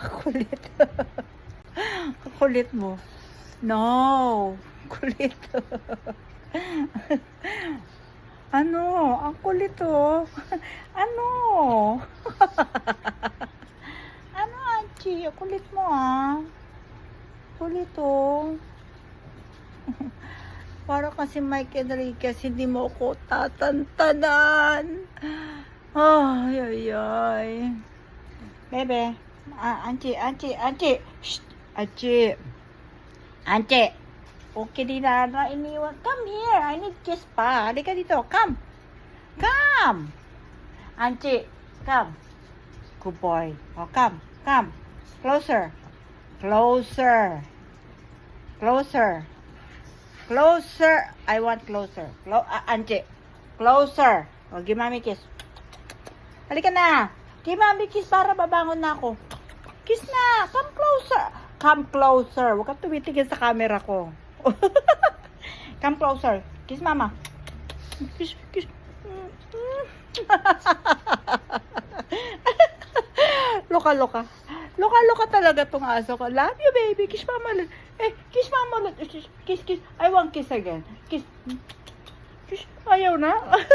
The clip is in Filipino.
Kulit. Kulit mo. No. Kulit. Ano? Ang kulit oh. Ano? Ano, Anchi? Ang kulit mo ah. Kulit oh. Para kasi Mike Enriquez, hindi mo ako tatantanan. Ay, ay, ay. Bebe. Anchi. Shh. Anchi. Okay, di na iniwan. Come here. I need kiss pa. Halika dito. Come. Anchi. Come. Good boy. Oh, come. Closer. I want closer. Anchi. Closer. Oh, give mommy kiss. Halika na. Give mommy kiss para babangon na ako. Kiss na. Come closer. Huwag kang tumitigil sa camera ko. Come closer. Kiss mama. Kiss. Loka. Loka talaga tong aso ko. Love you, baby. Kiss mama ulit. Kiss mama ulit. Kiss. I want kiss again. Kiss. Ayaw na.